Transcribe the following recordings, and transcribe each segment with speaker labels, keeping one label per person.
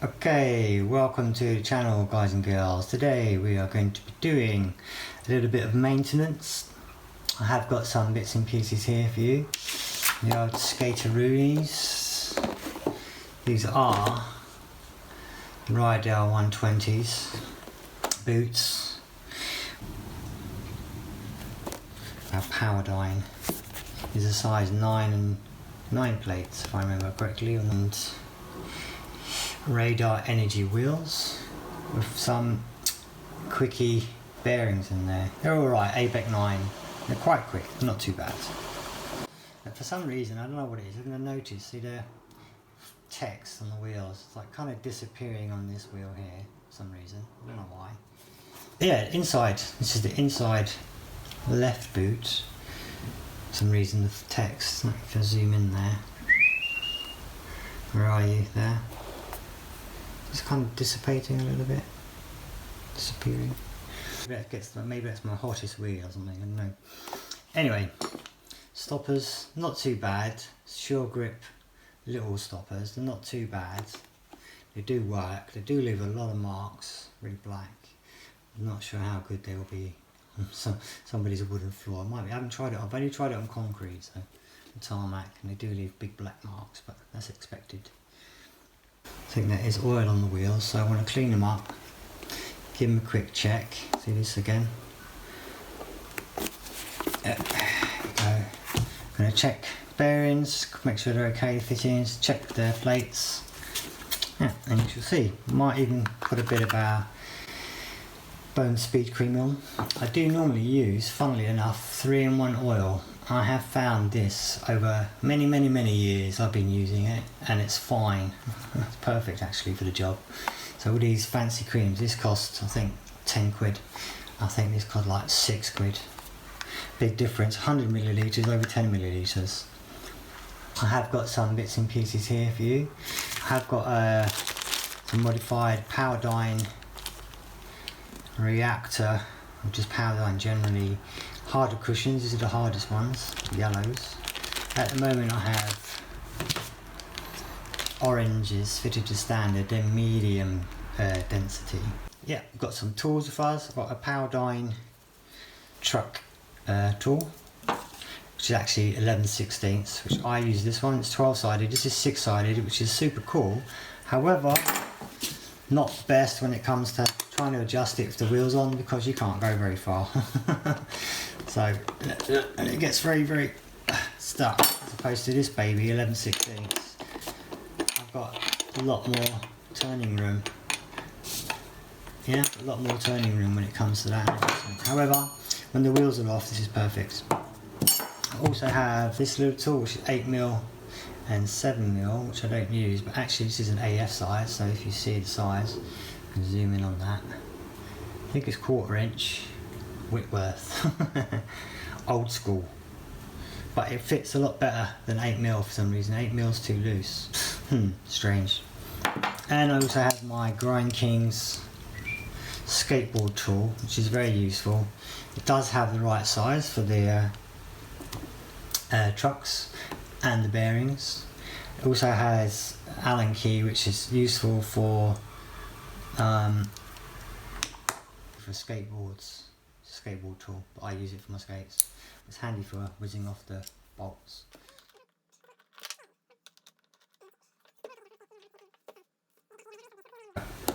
Speaker 1: Okay, welcome to the channel, guys and girls. Today we are going to be doing a little bit of maintenance. I have got some bits and pieces here for you. The old skateroonies. These are Riedell 120s boots. Our Powerdyne is a size 9 plates, if I remember correctly, and radar energy wheels with some Kwiki bearings in there. They're alright, ABEC 9. They're quite quick, not too bad. And for some reason, I don't know what it is, I'm going to notice, see the text on the wheels, it's like kind of disappearing on this wheel here for some reason, I don't know why. Yeah, inside, this is the inside left boot. For some reason the text, if I zoom in there, where are you there? It's kind of dissipating a little bit, disappearing. Maybe that's my hottest wheel or something, I don't know. Anyway, stoppers, not too bad. Suregrip little stoppers, they're not too bad. They do work, they do leave a lot of marks, really black. I'm not sure how good they will be on somebody's wooden floor. Might be. I haven't tried it, I've only tried it on concrete, so on tarmac, and they do leave big black marks, but that's expected. I think there is oil on the wheels, so I want to clean them up, give them a quick check. See this again. There we go. I'm going to check bearings, make sure they're okay, fittings, check their plates. Yeah, and you shall see. Might even put a bit of our bone speed cream on. I do normally use, funnily enough, 3-in-1 oil. I have found this over many years. I've been using it and it's fine. It's perfect actually for the job. So all these fancy creams, this costs I think 10 quid. I think this cost like 6 quid. Big difference, 100 millilitres over 10 millilitres. I have got some bits and pieces here for you. I have got some modified Powerdyne Reactor, or just Powerdyne generally. Harder cushions, these are the hardest ones, yellows. At the moment I have oranges fitted to standard, they're medium density. Yeah, I've got some tools with us. I've got a Powerdyne truck tool, which is actually 11/16, which I use this one. It's 12-sided, this is 6-sided, which is super cool. However, not best when it comes to trying to adjust it with the wheels on, because you can't go very far. So, and it gets very stuck, as opposed to this baby, 11/16. I've got a lot more turning room. Yeah, a lot more turning room when it comes to that. However, when the wheels are off, this is perfect. I also have this little tool, which is 8mm and 7mm, which I don't use, but actually this is an AF size, so if you see the size, you can zoom in on that. I think it's 1/4 inch. Whitworth. Old school, but it fits a lot better than 8mm for some reason. 8mm is too loose. Strange. And I also have my GRINDKINGS skateboard tool, which is very useful. It does have the right size for the trucks and the bearings. It also has Allen key, which is useful for skateboards. Skateboard tool, but I use it for my skates. It's handy for whizzing off the bolts.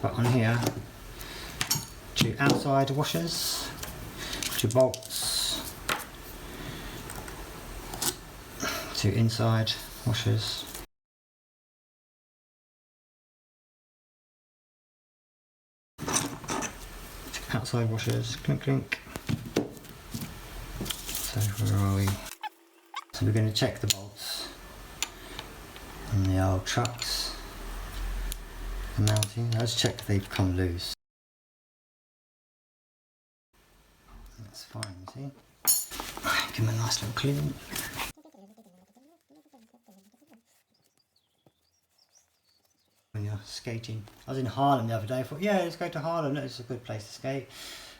Speaker 1: But on here, 2 outside washers, 2 bolts, 2 inside washers. Outside washers, clink. So where are we? So we're going to check the bolts on the old trucks. The mounting, let's check if they've come loose. That's fine, you see? Give them a nice little clean. When you're skating. I was in Harlem the other day, I thought, yeah, let's go to Harlem, it's a good place to skate.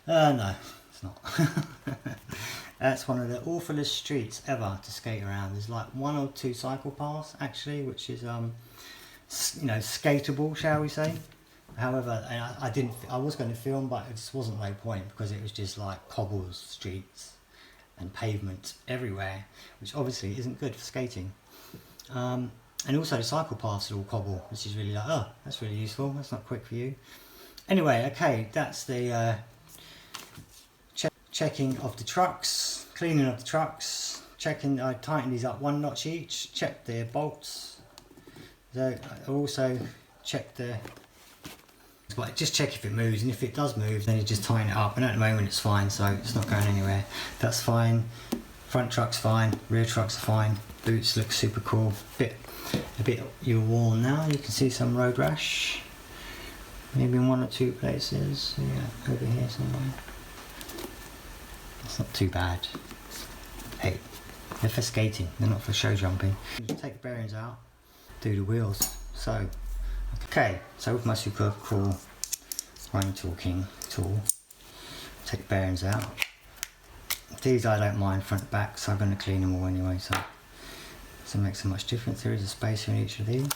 Speaker 1: No, it's not. That's one of the awfulest streets ever to skate around. There's like 1 or 2 cycle paths actually, which is you know, skatable, shall we say. However, I was going to film, but it just wasn't no point because it was just like cobbles, streets and pavement everywhere, which obviously isn't good for skating. And also the cycle paths are all cobble, which is really like, oh, that's really useful, that's not quick for you. Anyway, okay, that's the checking of the trucks, cleaning of the trucks, checking, I tightened these up 1 notch each, checked the bolts. I also checked the, but just check if it moves, and if it does move then you just tighten it up, and at the moment it's fine, so it's not going anywhere. That's fine. Front truck's fine, rear truck's fine, boots look super cool. A bit you're worn now, you can see some road rash. Maybe in 1 or 2 places, yeah, over here somewhere. It's not too bad. Hey, they're for skating, they're not for show jumping. Take the bearings out, do the wheels. So, okay, so with my super cool Rhine Talking tool, take the bearings out. These I don't mind front and back, so I'm going to clean them all anyway, so it doesn't make so much difference. There is a spacer in each of these.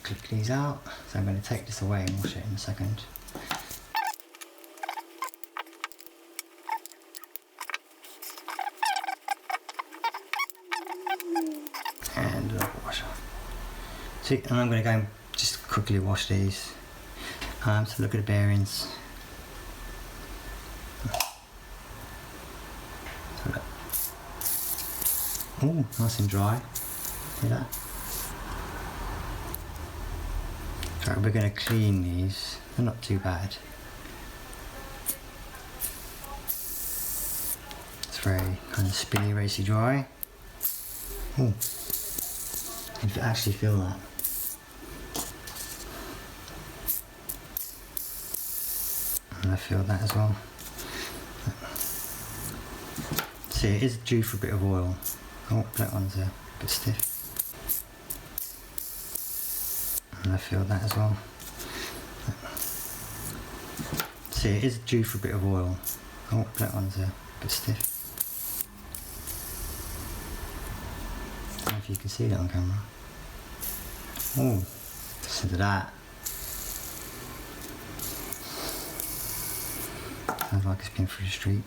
Speaker 1: Click these out, so I'm going to take this away and wash it in a second. And a washer. See, and I'm going to go and just quickly wash these. So look at the bearings. Oh, nice and dry. See that? So we're going to clean these. They're not too bad. It's very kind of spinny, racy dry. Oh, you can actually feel that. And I feel that as well. See, it is due for a bit of oil. Oh, that one's a bit stiff. And I feel that as well. See, it is due for a bit of oil. Oh, that one's a bit stiff. I don't know if you can see that on camera. Oh, listen to that. Sounds like it's been through the street.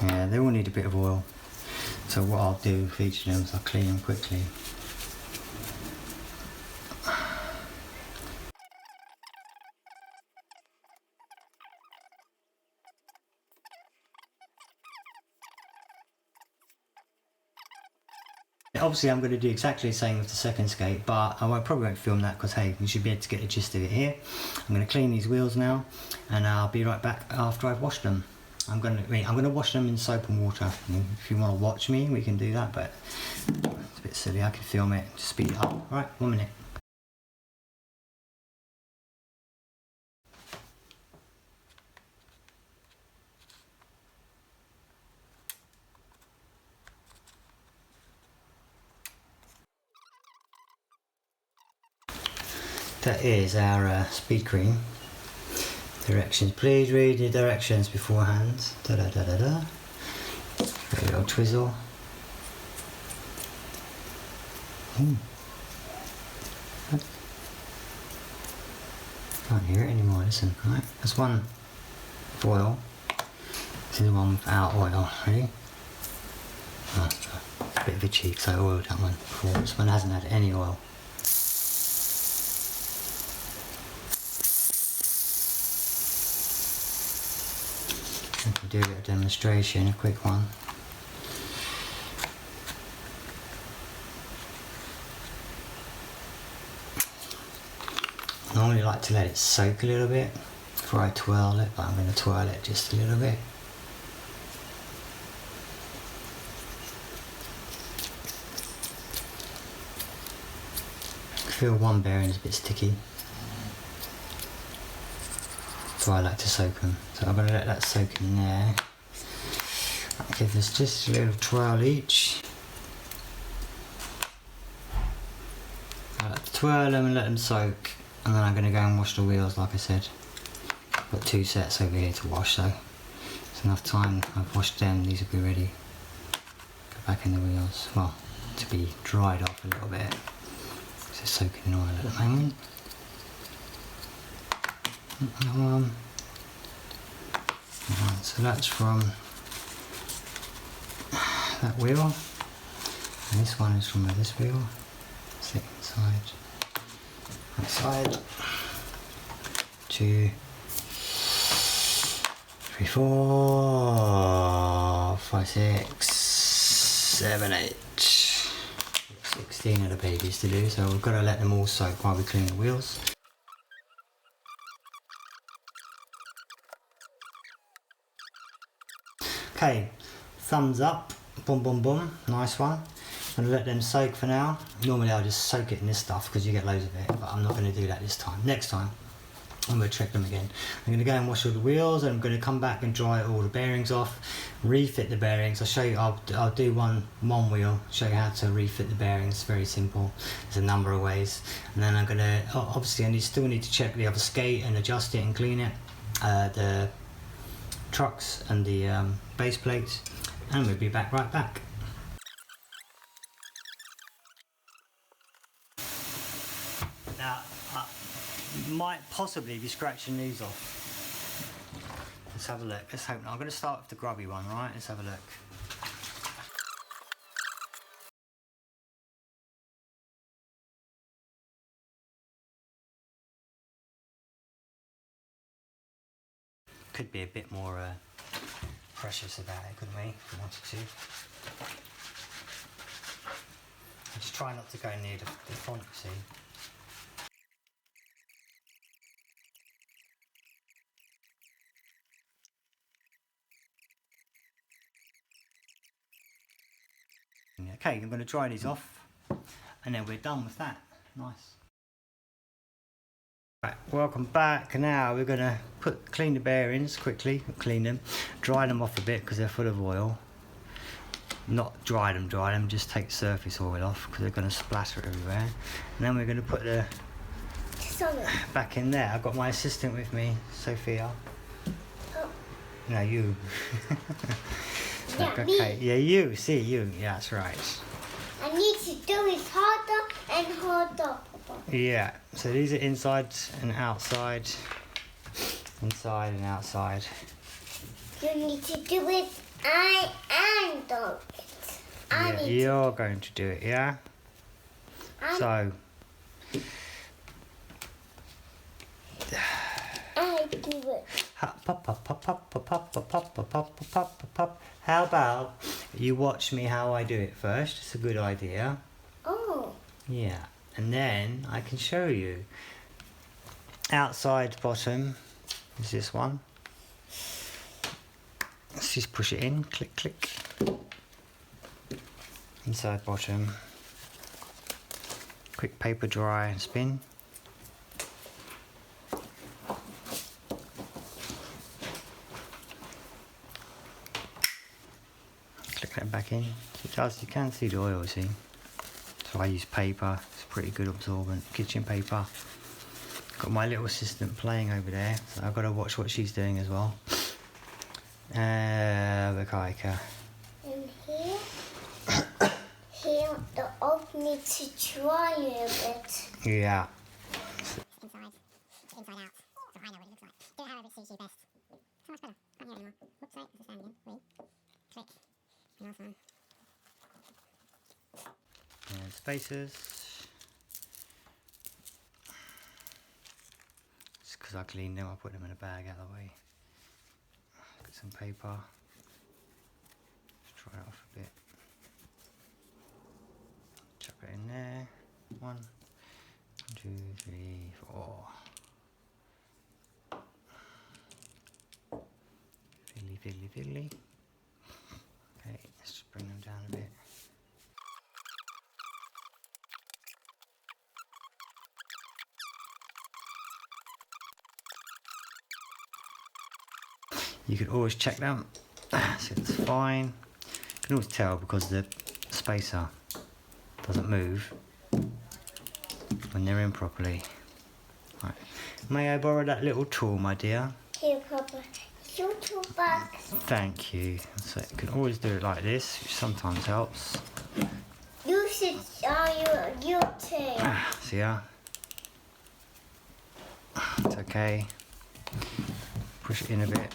Speaker 1: Yeah, they all need a bit of oil. So what I'll do for each of them is I'll clean them quickly. Obviously I'm going to do exactly the same with the second skate, but I probably won't film that because hey, you should be able to get the gist of it here. I'm going to clean these wheels now, and I'll be right back after I've washed them. I'm going to wash them in soap and water. If you want to watch me, we can do that, but it's a bit silly. I can film it, just speed it up. Right, 1 minute. That is our speed cream. Directions, please read the directions beforehand. Da da da da da. A little twizzle. Ooh. Can't hear it anymore, listen. Right, that's one with oil. This is the one without oil, ready? Oh, a bit of a cheek, so I oiled that one before. This one hasn't had any oil. I can do a bit of demonstration, a quick one. I normally like to let it soak a little bit before I twirl it, but I'm going to twirl it just a little bit. I feel one bearing is a bit sticky, so I like to soak them. So I'm going to let that soak in there. I'll give this just a little twirl each. I like to twirl them and let them soak, and then I'm going to go and wash the wheels like I said. I've got 2 sets over here to wash, so it's enough time. I've washed them, these will be ready. Go back in the wheels, well, to be dried off a little bit. It's soaking in oil at the moment. So that's from that wheel, and this one is from this wheel. Sit inside, outside. 2, 3, 4, 5, 6, 7, 8. 16 of the babies to do, so we've got to let them all soak while we clean the wheels. Okay, thumbs up, boom boom boom, nice one. I'm going to let them soak for now. Normally I'll just soak it in this stuff because you get loads of it, but I'm not going to do that this time. Next time I'm going to check them again. I'm going to go and wash all the wheels, and I'm going to come back and dry all the bearings off, refit the bearings. I'll show you, I'll do one wheel, show you how to refit the bearings. Very simple. There's a number of ways. And then I'm going to, obviously I still need to check the other skate and adjust it and clean it. The trucks and the base plates, and we'll be right back. Now, I might possibly be scratching these off. Let's have a look. Let's hope not. I'm going to start with the grubby one, right? Let's have a look. Could be a bit more precious about it, couldn't we, if we wanted to? Just try not to go near the font, see? Okay, I'm going to dry these off, and then we're done with that. Nice. Right, welcome back. Now we're going to clean the bearings quickly, clean them, dry them off a bit because they're full of oil. Not dry them, just take surface oil off because they're going to splatter everywhere. And then we're going to put the back in there. I've got my assistant with me, Sophia. Oh. No, you.
Speaker 2: Yeah,
Speaker 1: okay, yeah, you. See, you. Yeah, that's right.
Speaker 2: I need to do it harder and harder.
Speaker 1: Yeah, so these are inside and outside. Inside and outside.
Speaker 2: You need to do it. I am doing it.
Speaker 1: Yeah, you're going to do it, yeah? So.
Speaker 2: I do it.
Speaker 1: How about you watch me how I do it first? It's a good idea.
Speaker 2: Oh.
Speaker 1: Yeah, and then I can show you. Outside bottom is this one. Let's just push it in, click, click. Inside bottom. Quick paper dry and spin. Click that back in. It does, you can see the oil, see. So I use paper, it's pretty good absorbent. Kitchen paper. Got my little assistant playing over there, so I've got to watch what she's doing as well. ABEC.
Speaker 2: And here, the oak needs to dry a bit.
Speaker 1: Yeah.
Speaker 2: Inside out. So I know what it looks like. Do it however it suits you best. So much better. Can't hear anymore. Oops, sorry, it's a stand again. Wait. Click. Last one.
Speaker 1: And spacers. Just because I cleaned them, I put them in a bag out of the way. Get some paper. Just dry it off a bit. Chuck it in there. 1, 2, 3, 4. Fiddly, fiddly, fiddly. Okay, let's just bring them down a bit. You can always check them, so it's fine. You can always tell because the spacer doesn't move when they're in properly. Right. May I borrow that little tool, my dear?
Speaker 2: Here, Papa. Your tool back.
Speaker 1: Thank you. So you can always do it like this, which sometimes helps.
Speaker 2: Use push it on your tail.
Speaker 1: See ya? It's okay. Push it in a bit.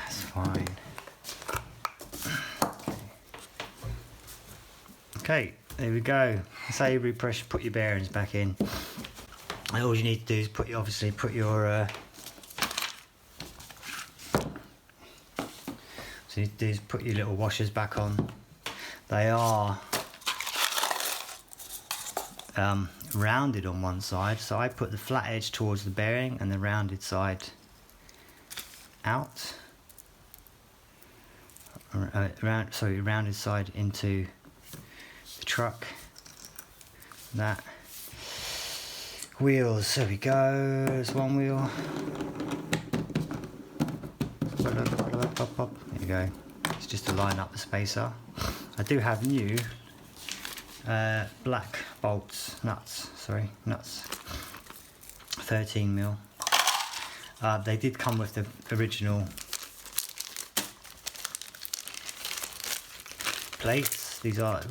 Speaker 1: It's fine. Okay, there we go. Say you repress, put your bearings back in. And all you need to do is put your so you need to do is put your little washers back on. They are rounded on one side, so I put the flat edge towards the bearing and the rounded side out. Rounded side into the truck. That. Wheels, there we go. There's one wheel. There you go. It's just to line up the spacer. I do have new black nuts. 13mm. They did come with the original plates. These are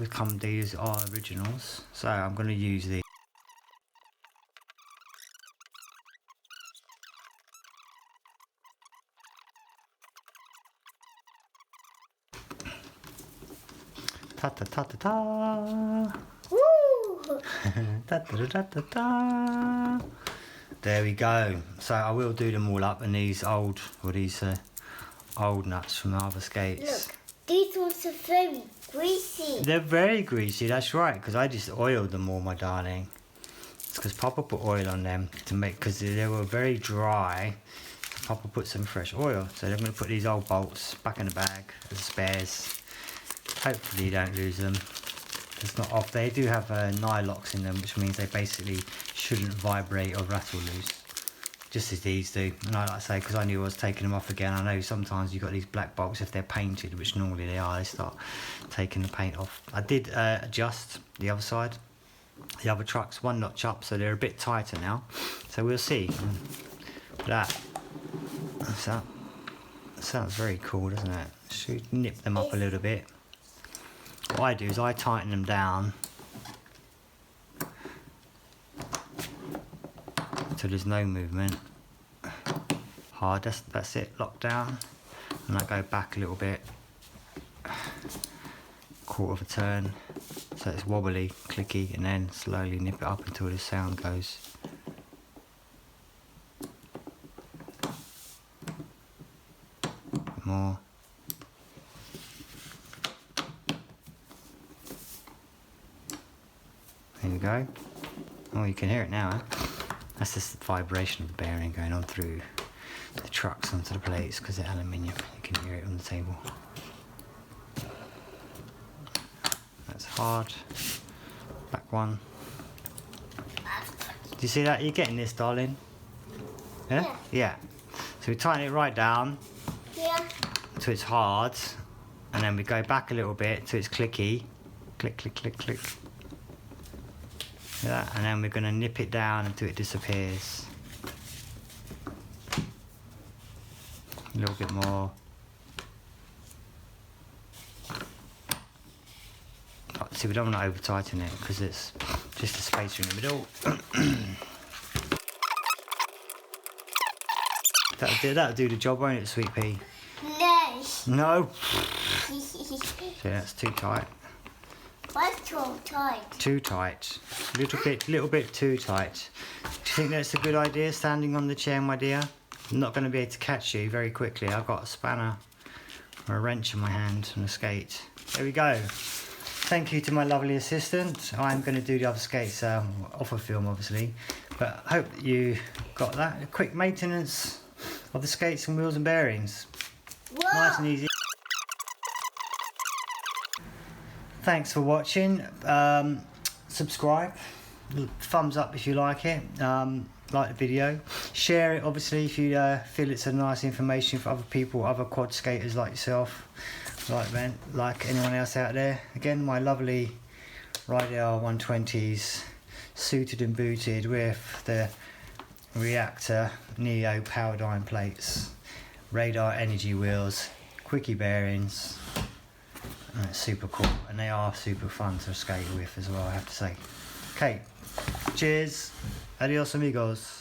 Speaker 1: originals. So I'm going to use these. Ta ta ta ta ta.
Speaker 2: Woo!
Speaker 1: Ta ta ta ta ta. There we go. So I will do them all up, and these old nuts from the other skates.
Speaker 2: Look, these ones are very greasy.
Speaker 1: They're very greasy. That's right, because I just oiled them all, my darling. It's because Papa put oil on them to make, because they were very dry. So Papa put some fresh oil. So I'm going to put these old bolts back in the bag as spares. Hopefully you don't lose them. It's not off. They do have nylocks in them, which means they basically shouldn't vibrate or rattle loose, just as these do. And I like to say, because I knew I was taking them off again, I know sometimes you've got these black bolts, if they're painted, which normally they are, they start taking the paint off. I did adjust the other side, the other trucks, one notch up, so they're a bit tighter now. So we'll see. That sounds very cool, doesn't it? Should nip them up a little bit. What I do is I tighten them down so there's no movement. Hard, that's it, locked down. And I go back a little bit, quarter of a turn, so it's wobbly, clicky, and then slowly nip it up until the sound goes. More. There we go. Oh, you can hear it now, eh? That's just the vibration of the bearing going on through the trucks onto the plates, because they're aluminium. You can hear it on the table. That's hard. Back one. Do you see that? You're getting this, darling? Yeah? Yeah. So we tighten it right down.
Speaker 2: Yeah.
Speaker 1: So it's hard. And then we go back a little bit so it's clicky. Click, click, click, click. Yeah, and then we're going to nip it down until it disappears. A little bit more. Oh, see, we don't want to over tighten it because it's just a spacer in the middle. That'll do the job, won't it, Sweet Pea?
Speaker 2: No.
Speaker 1: No. See, that's too tight.
Speaker 2: What's too tight?
Speaker 1: Too tight. Little bit too tight. Do you think that's a good idea, standing on the chair, my dear? I'm not going to be able to catch you very quickly. I've got a spanner or a wrench in my hand and a skate. There we go. Thank you to my lovely assistant. I'm going to do the other skates off of film, obviously. But I hope that you got that. A quick maintenance of the skates and wheels and bearings.
Speaker 2: Whoa.
Speaker 1: Nice and easy. Thanks for watching. Subscribe, thumbs up if you like it, like the video, share it obviously if you feel it's a nice information for other people, other quad skaters like yourself, like anyone else out there. Again, my lovely Riedell 120s, suited and booted with the Reactor Neo Powerdyne plates, radar energy wheels, Kwiki bearings, And it's super cool, and they are super fun to skate with as well, I have to say. Okay, cheers, adios amigos.